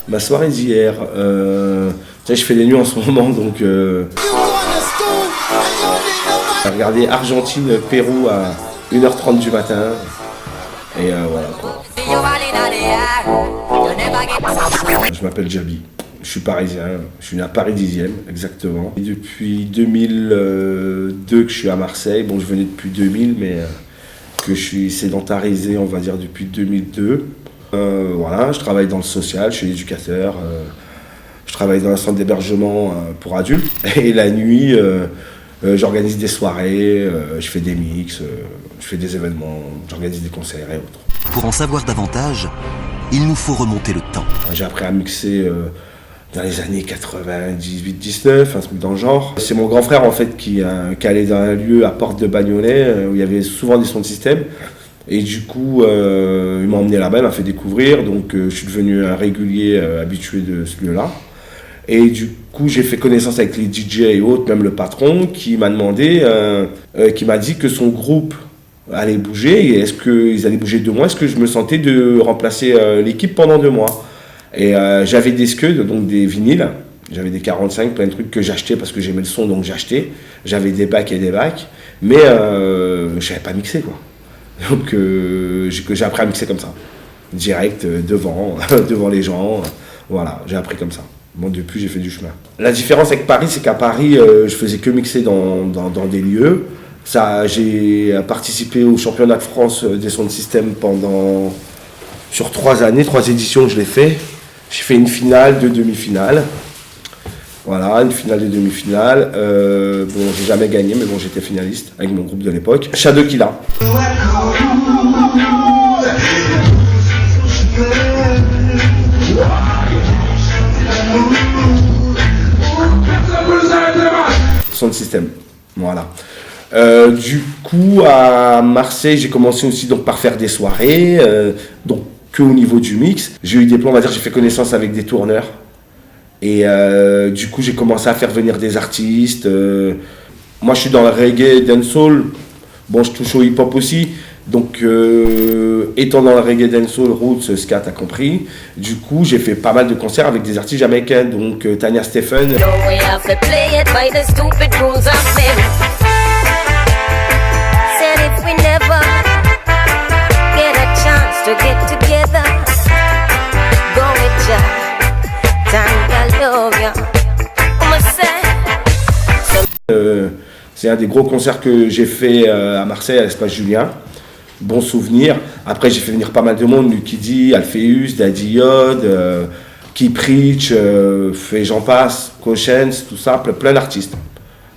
Ma soirée d'hier, je fais des nuits en ce moment, donc j'ai regardé Argentine-Pérou à 1h30 du matin, et voilà quoi. Je m'appelle Jabi, je suis parisien, je suis né à Paris 10e exactement. Et depuis 2002 que je suis à Marseille, bon je venais depuis 2000, mais que je suis sédentarisé on va dire depuis 2002. Voilà, je travaille dans le social, je suis éducateur, je travaille dans un centre d'hébergement pour adultes. Et la nuit, j'organise des soirées, je fais des mix, je fais des événements, j'organise des concerts et autres. Pour en savoir davantage, il nous faut remonter le temps. J'ai appris à mixer dans les années 98-19, un truc dans le genre. C'est mon grand frère en fait qui allait dans un lieu à Porte de Bagnolet où il y avait souvent des sons de système. Et du coup, il m'a emmené là-bas, il m'a fait découvrir, donc je suis devenu un régulier habitué de ce lieu-là. Et du coup, j'ai fait connaissance avec les DJ et autres, même le patron, qui m'a demandé, qui m'a dit que son groupe allait bouger, et est-ce qu'ils allaient bouger 2 mois, est-ce que je me sentais de remplacer l'équipe pendant 2 mois. Et j'avais des scuds, donc des vinyles, j'avais des 45, plein de trucs que j'achetais parce que j'aimais le son, donc j'achetais. J'avais des bacs et des bacs, mais je savais pas mixer quoi. Donc j'ai appris à mixer comme ça, direct, devant les gens, voilà, j'ai appris comme ça. Bon, depuis j'ai fait du chemin. La différence avec Paris, c'est qu'à Paris, je faisais que mixer dans des lieux. J'ai participé au championnat de France des sons de système sur 3 années, 3 éditions que je l'ai fait. J'ai fait une finale, 2 demi-finales. Voilà, une finale de demi-finale. Bon, j'ai jamais gagné, mais bon, j'étais finaliste avec mon groupe de l'époque. Shadow Killa. Son de système, voilà. Du coup, à Marseille, j'ai commencé aussi donc par faire des soirées, donc que au niveau du mix. J'ai eu des plans, on va dire, j'ai fait connaissance avec des tourneurs. Et du coup, j'ai commencé à faire venir des artistes. Moi, je suis dans le reggae, dancehall. Bon, je touche au hip-hop aussi. Donc, étant dans le reggae, dancehall, roots, ska, t'as compris. Du coup, j'ai fait pas mal de concerts avec des artistes jamaïcains. Donc, Tanya Stephen. C'est un des gros concerts que j'ai fait à Marseille, à l'Espace Julien. Bon souvenir. Après, j'ai fait venir pas mal de monde, Lucky D, Alpheus, Daddy Yod, Key Preach, et j'en passe, Cochens, tout ça, plein d'artistes.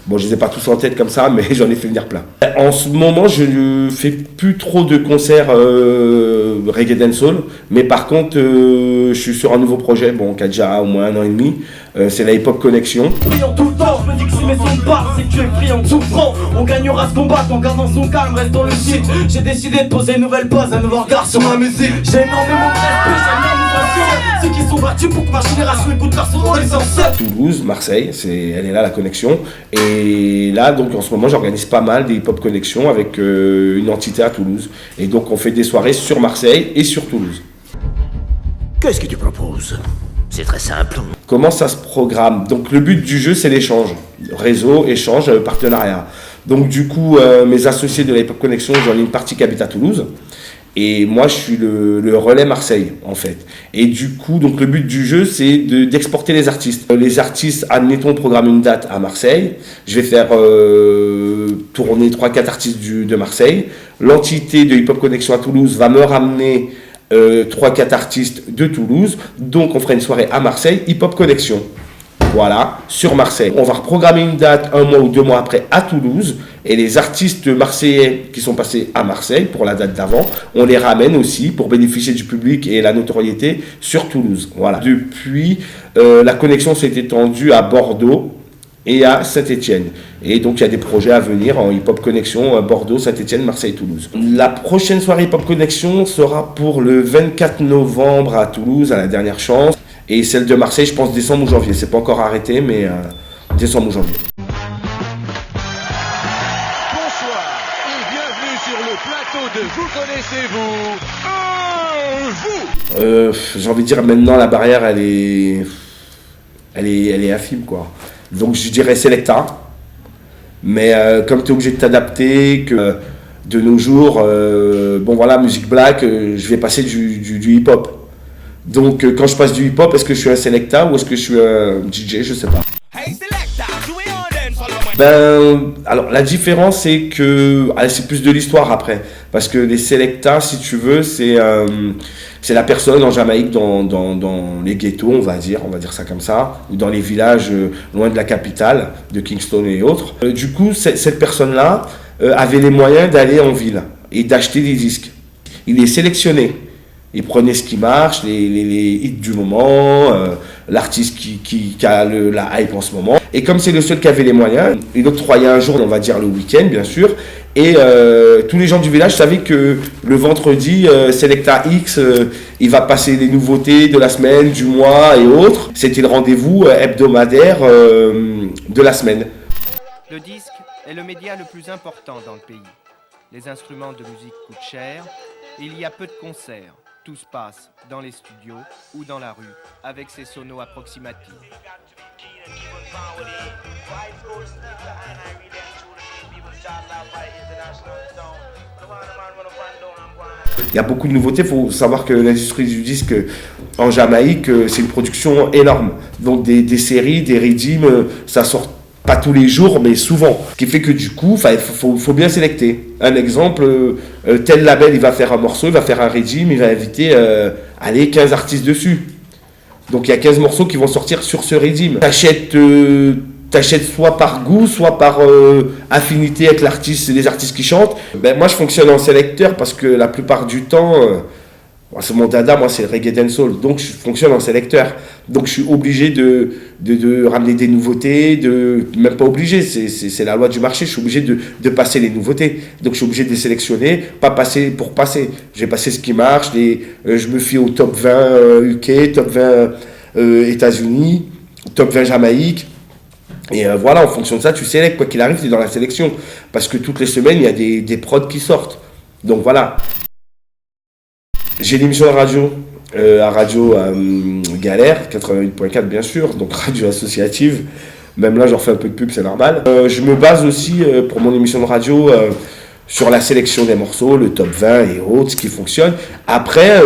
Bon, je les ai pas tous en tête comme ça, mais j'en ai fait venir plein. En ce moment, je ne fais plus trop de concerts reggae dancehall, mais par contre, je suis sur un nouveau projet, bon, qui a déjà au moins 1 an et demi. C'est la Hip Hop Connection. Tout le temps, je me dis que si mes sons partent, c'est que tu es pris en souffrant. On gagnera ce combat en gardant son calme, reste dans le site. J'ai décidé de poser une nouvelle base, un nouveau regard sur ma musique. J'ai énormément de respect, j'ai énormément ceux qui sont battus pour que ma génération écoute leur son, les ancêtres. Toulouse, Marseille, elle est là la connexion. Et là, donc en ce moment, j'organise pas mal des Hip Hop Connection avec une entité à Toulouse. Et donc on fait des soirées sur Marseille et sur Toulouse. Qu'est-ce que tu proposes ? C'est très simple. Comment ça se programme? Donc le but du jeu, c'est l'échange. Réseau, échange, partenariat. Donc du coup, mes associés de la Hip Hop Connection, j'en ai une partie qui habite à Toulouse. Et moi, je suis le relais Marseille, en fait. Et du coup, donc le but du jeu, c'est d'exporter les artistes. Les artistes, admettons, programment une date à Marseille. Je vais faire tourner 3-4 artistes de Marseille. L'entité de Hip Hop Connection à Toulouse va me ramener 3-4 artistes de Toulouse. Donc, on fera une soirée à Marseille, Hip Hop Connection. Voilà, sur Marseille. On va reprogrammer une date 1 mois ou 2 mois après à Toulouse. Et les artistes marseillais qui sont passés à Marseille pour la date d'avant, on les ramène aussi pour bénéficier du public et la notoriété sur Toulouse. Voilà. Depuis, la connexion s'est étendue à Bordeaux et à Saint-Étienne. Et donc, il y a des projets à venir en Hip Hop Connection à Bordeaux, Saint-Étienne, Marseille, Toulouse. La prochaine soirée Hip Hop Connection sera pour le 24 novembre à Toulouse, à la dernière chance. Et celle de Marseille, je pense décembre ou janvier. C'est pas encore arrêté, mais décembre ou janvier. Bonsoir et bienvenue sur le plateau de Vous connaissez-vous, vous J'ai envie de dire maintenant la barrière elle est infime quoi. Donc je dirais Selecta, mais comme tu es obligé de t'adapter, que de nos jours, bon voilà, musique black, je vais passer du hip-hop. Donc quand je passe du hip-hop, est-ce que je suis un Selecta ou est-ce que je suis un DJ, je sais pas. Ben, alors la différence c'est que c'est plus de l'histoire après, parce que les Selecta, si tu veux, c'est la personne en Jamaïque dans les ghettos, on va dire ça comme ça, ou dans les villages loin de la capitale, de Kingston et autres. Du coup, cette personne-là avait les moyens d'aller en ville et d'acheter des disques. Il les sélectionnait. Il prenait ce qui marche, les hits du moment, l'artiste qui a la hype en ce moment. Et comme c'est le seul qui avait les moyens, il octroyait un jour, on va dire le week-end bien sûr, et tous les gens du village savaient que le vendredi, Selecta X, il va passer les nouveautés de la semaine, du mois et autres. C'était le rendez-vous hebdomadaire de la semaine. Le disque est le média le plus important dans le pays. Les instruments de musique coûtent cher, il y a peu de concerts. Tout se passe dans les studios ou dans la rue avec ses sonos approximatifs. Il y a beaucoup de nouveautés, il faut savoir que l'industrie du disque en Jamaïque, c'est une production énorme. Donc des séries, des rythmes, ça sort pas tous les jours, mais souvent. Ce qui fait que du coup, il faut bien sélecter. Un exemple, tel label, il va faire un morceau, il va faire un rythme, il va inviter 15 artistes dessus. Donc il y a 15 morceaux qui vont sortir sur ce rythme. T'achètes soit par goût, soit par affinité avec l'artiste, les artistes qui chantent. Ben, moi, je fonctionne en sélecteur parce que la plupart du temps, c'est mon dada, moi, c'est le reggae dancehall. Donc, je fonctionne en sélecteur. Donc, je suis obligé de ramener des nouveautés, même pas obligé, c'est la loi du marché. Je suis obligé de passer les nouveautés. Donc, je suis obligé de les sélectionner, pas passer pour passer. Je vais passer ce qui marche. Je me fie au top 20 UK, top 20 États-Unis, top 20 Jamaïque. Et voilà, en fonction de ça, tu sélectes, quoi qu'il arrive, tu es dans la sélection. Parce que toutes les semaines, il y a des prods qui sortent. Donc voilà. J'ai l'émission de radio, à Radio Galère, 88.4 bien sûr, donc radio associative. Même là, j'en fais un peu de pub, c'est normal. Je me base aussi pour mon émission de radio sur la sélection des morceaux, le top 20 et autres, ce qui fonctionne. Après...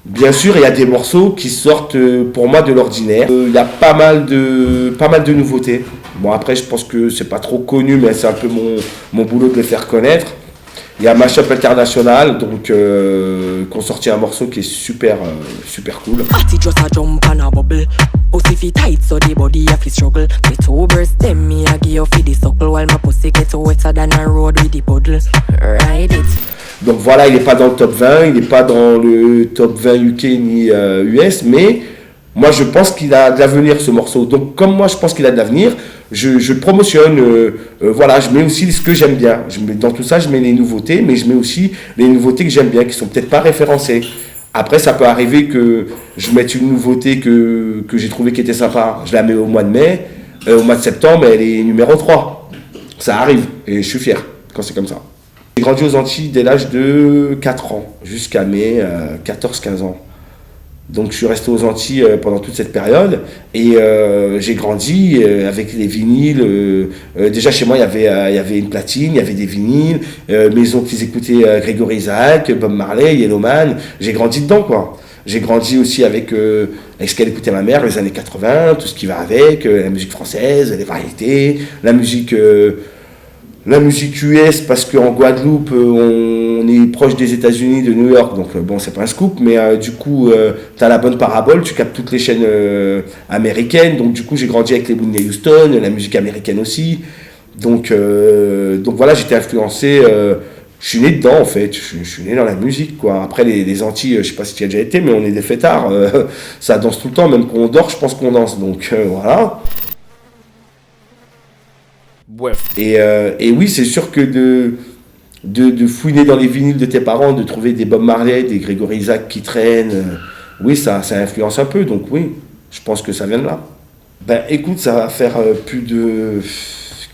bien sûr, il y a des morceaux qui sortent pour moi de l'ordinaire. Il y a pas mal de nouveautés. Bon, après, je pense que c'est pas trop connu, mais c'est un peu mon boulot de les faire connaître. Il y a Mashup International, donc qui ont sorti un morceau qui est super cool. Donc voilà, il n'est pas dans le top 20, il n'est pas dans le top 20 UK ni US, mais moi je pense qu'il a de l'avenir ce morceau. Donc comme moi je pense qu'il a de l'avenir, je promotionne, voilà, je mets aussi ce que j'aime bien. Dans tout ça, je mets les nouveautés, mais je mets aussi les nouveautés que j'aime bien, qui ne sont peut-être pas référencées. Après, ça peut arriver que je mette une nouveauté que j'ai trouvé qui était sympa, je la mets au mois de mai, au mois de septembre, elle est numéro 3. Ça arrive, et je suis fier quand c'est comme ça. J'ai grandi aux Antilles dès l'âge de 4 ans, jusqu'à mes 14-15 ans. Donc je suis resté aux Antilles pendant toute cette période et j'ai grandi avec les vinyles. Déjà chez moi il y avait une platine, il y avait des vinyles. Mes oncles ils écoutaient Grégory Isaac, Bob Marley, Yellowman. J'ai grandi dedans quoi. J'ai grandi aussi avec ce qu'elle écoutait ma mère, les années 80, tout ce qui va avec, la musique française, les variétés, la musique US, parce qu'en Guadeloupe, on est proche des États-Unis, de New York, donc bon, c'est pas un scoop, mais du coup, tu as la bonne parabole, tu captes toutes les chaînes américaines, donc du coup, j'ai grandi avec les Whitney Houston, la musique américaine aussi, donc voilà, j'étais influencé, je suis né dedans en fait, je suis né dans la musique, quoi. Après, les Antilles, je sais pas si tu y as déjà été, mais on est des fêtards, ça danse tout le temps, même quand on dort, je pense qu'on danse, donc voilà. Bref. Et oui, c'est sûr que de fouiner dans les vinyles de tes parents, de trouver des Bob Marley, des Grégory Isaac qui traînent, oui, ça influence un peu. Donc oui, je pense que ça vient de là. Ben écoute, ça va faire plus de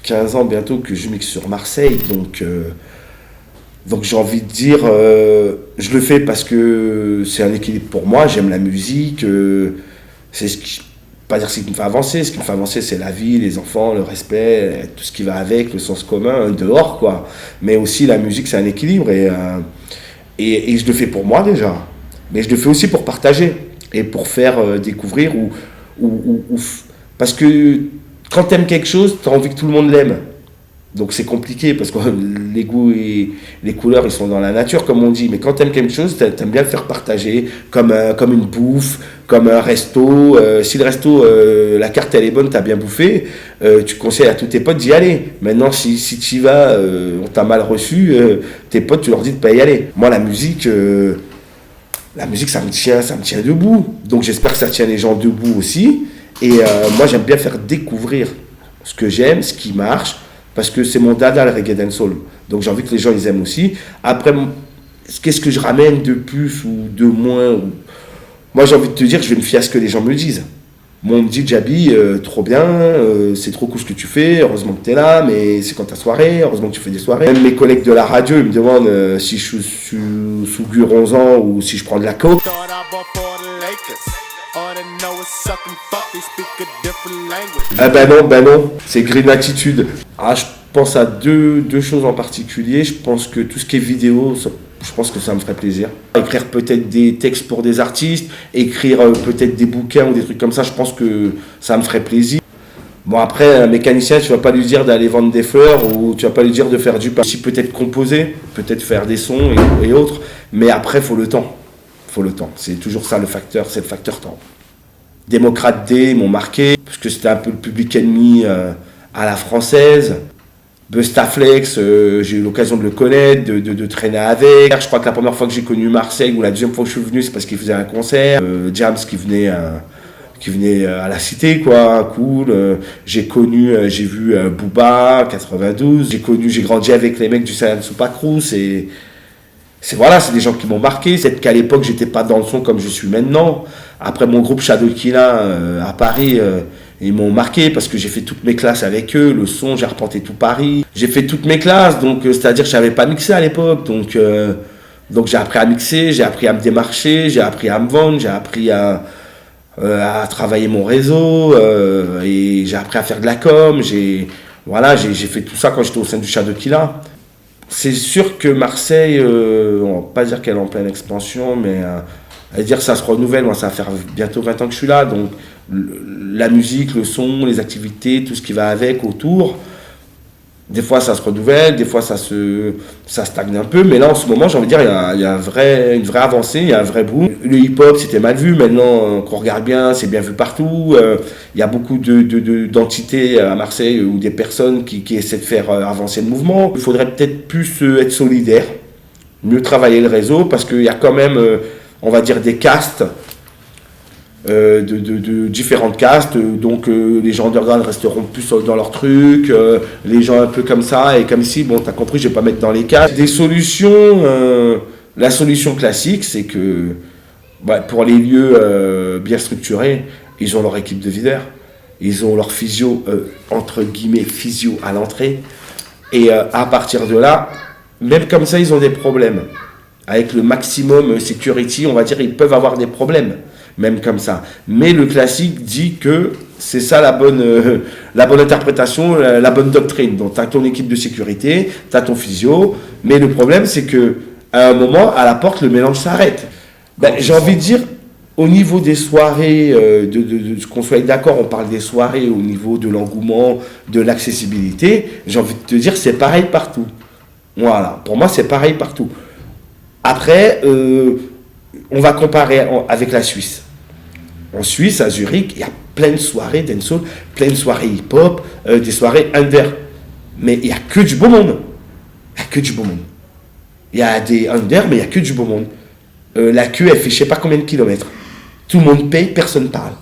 15 ans bientôt que je mixe sur Marseille. Donc Donc j'ai envie de dire, je le fais parce que c'est un équilibre pour moi, j'aime la musique, c'est ce qui, pas dire ce qui me fait avancer, ce qui me fait avancer c'est la vie, les enfants, le respect, tout ce qui va avec, le sens commun, dehors quoi. Mais aussi la musique c'est un équilibre et je le fais pour moi déjà, mais je le fais aussi pour partager et pour faire découvrir parce que quand t'aimes quelque chose, t'as envie que tout le monde l'aime. Donc c'est compliqué parce que les goûts et les couleurs ils sont dans la nature comme on dit, mais quand t'aimes quelque chose t'aimes bien le faire partager comme une bouffe, comme un resto. Si le resto la carte elle est bonne, t'as bien bouffé, tu conseilles à tous tes potes d'y aller. Maintenant si tu y vas, on t'a mal reçu, tes potes tu leur dis de pas y aller. Moi la musique ça me tient debout, donc j'espère que ça tient les gens debout aussi. Et moi j'aime bien faire découvrir ce que j'aime, ce qui marche, parce que c'est mon dada le reggae dancehall. Donc j'ai envie que les gens ils aiment aussi. Après, qu'est-ce que je ramène de plus ou de moins Moi j'ai envie de te dire que je vais me fier à ce que les gens me disent. Moi on me dit Djaby, trop bien, c'est trop cool ce que tu fais, heureusement que tu es là, mais c'est quand ta soirée, heureusement que tu fais des soirées. Même mes collègues de la radio ils me demandent si je suis sous Guronzan ou si je prends de la coke. Ben non, c'est Green Attitude. Je pense à deux choses en particulier. Je pense que tout ce qui est vidéo, je pense que ça me ferait plaisir. Écrire peut-être des textes pour des artistes, écrire peut-être des bouquins ou des trucs comme ça, je pense que ça me ferait plaisir. Bon après, un mécanicien, tu vas pas lui dire d'aller vendre des fleurs ou tu vas pas lui dire de faire du pain. Si peut-être composer, peut-être faire des sons et autres, mais après, faut le temps. C'est toujours ça le facteur, c'est le facteur temps. Démocrate D m'ont marqué, parce que c'était un peu le public ennemi à la française. Bustaflex, j'ai eu l'occasion de le connaître, de traîner avec. Je crois que la première fois que j'ai connu Marseille, ou la deuxième fois que je suis venu, c'est parce qu'il faisait un concert. Jams qui venait à la Cité, quoi, cool. J'ai vu Booba, 92. J'ai grandi avec les mecs du Sayan Super Crew, c'est des gens qui m'ont marqué. C'est qu'à l'époque, j'étais pas dans le son comme je suis maintenant. Après mon groupe Shadow Killa à Paris, ils m'ont marqué parce que j'ai fait toutes mes classes avec eux. Le son, j'ai arpenté tout Paris. J'ai fait toutes mes classes, donc c'est-à-dire que je savais pas mixer à l'époque. Donc j'ai appris à mixer, j'ai appris à me démarcher, j'ai appris à me vendre, j'ai appris à travailler mon réseau et j'ai appris à faire de la com. J'ai fait tout ça quand j'étais au sein du Shadow Killa. C'est sûr que Marseille, on va pas dire qu'elle est en pleine expansion, mais à dire que ça se renouvelle. Moi, ça va faire bientôt 20 ans que je suis là, donc la musique, le son, les activités, tout ce qui va avec, autour, des fois ça se renouvelle, des fois ça stagne un peu, mais là en ce moment, j'ai envie de dire, il y a une vraie avancée, il y a un vrai boom. Le hip-hop, c'était mal vu, maintenant qu'on regarde bien, c'est bien vu partout. Il y a beaucoup d'entités à Marseille ou des personnes qui essaient de faire avancer le mouvement. Il faudrait peut-être plus être solidaire, mieux travailler le réseau, parce qu'il y a quand même, on va dire, des castes, de différentes castes, donc les gens underground resteront plus dans leur truc, les gens un peu comme ça, et comme si, bon, t'as compris, je vais pas mettre dans les castes. Des solutions, la solution classique, c'est que pour les lieux bien structurés, ils ont leur équipe de videurs, ils ont leur physio, entre guillemets, physio à l'entrée, et à partir de là, même comme ça, ils ont des problèmes. Avec le maximum security, on va dire, ils peuvent avoir des problèmes. Même comme ça. Mais le classique dit que c'est ça la bonne interprétation, la bonne doctrine. Donc tu as ton équipe de sécurité, tu as ton physio, mais le problème c'est que à un moment, à la porte, le mélange s'arrête. J'ai envie de dire, au niveau des soirées, qu'on soit d'accord, on parle des soirées au niveau de l'engouement, de l'accessibilité, j'ai envie de te dire, c'est pareil partout. Voilà, pour moi c'est pareil partout. Après, on va comparer avec la Suisse. En Suisse, à Zurich, il y a plein de soirées dancehall, plein de soirées hip-hop, des soirées under. Mais il n'y a que du beau monde. Il y a des under, mais il n'y a que du beau monde. La queue, elle fait je ne sais pas combien de kilomètres. Tout le monde paye, personne ne parle.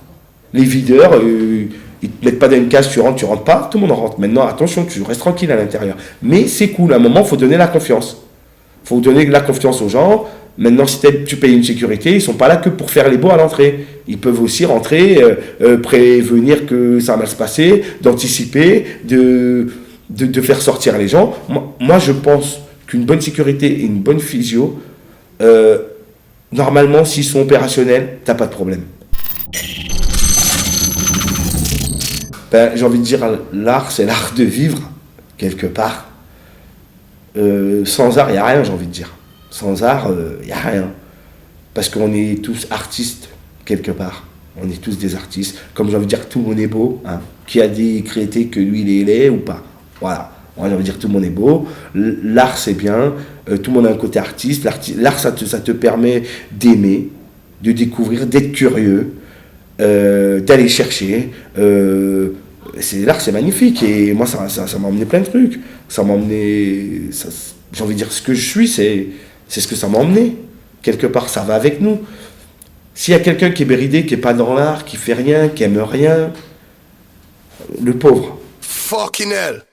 Les videurs, ils ne te mettent pas dans une case, tu rentres pas, tout le monde rentre. Maintenant, attention, tu restes tranquille à l'intérieur. Mais c'est cool, à un moment, il faut donner la confiance. Il faut donner la confiance aux gens. Maintenant, si tu payes une sécurité, ils ne sont pas là que pour faire les beaux à l'entrée. Ils peuvent aussi rentrer, prévenir que ça va mal se passer, d'anticiper, de faire sortir les gens. Moi, je pense qu'une bonne sécurité et une bonne physio, normalement, s'ils sont opérationnels, t'as pas de problème. Ben, j'ai envie de dire, l'art, c'est l'art de vivre, quelque part. Sans art, il n'y a rien, j'ai envie de dire. Sans art, il n'y a rien. Parce qu'on est tous artistes, quelque part. On est tous des artistes. Comme j'ai envie de dire, tout le monde est beau. Hein. Qui a décrété que lui, il est laid ou pas? Voilà. J'ai envie de dire, tout le monde est beau. L'art, c'est bien. Tout le monde a un côté artiste. L'art, ça te permet d'aimer, de découvrir, d'être curieux, d'aller chercher. L'art, c'est magnifique. Et moi, ça m'a emmené plein de trucs. Ça m'a emmené... j'ai envie de dire, ce que je suis, c'est ce que ça m'a emmené. Quelque part, ça va avec nous. S'il y a quelqu'un qui est béridé, qui n'est pas dans l'art, qui fait rien, qui aime rien, le pauvre. Fucking hell.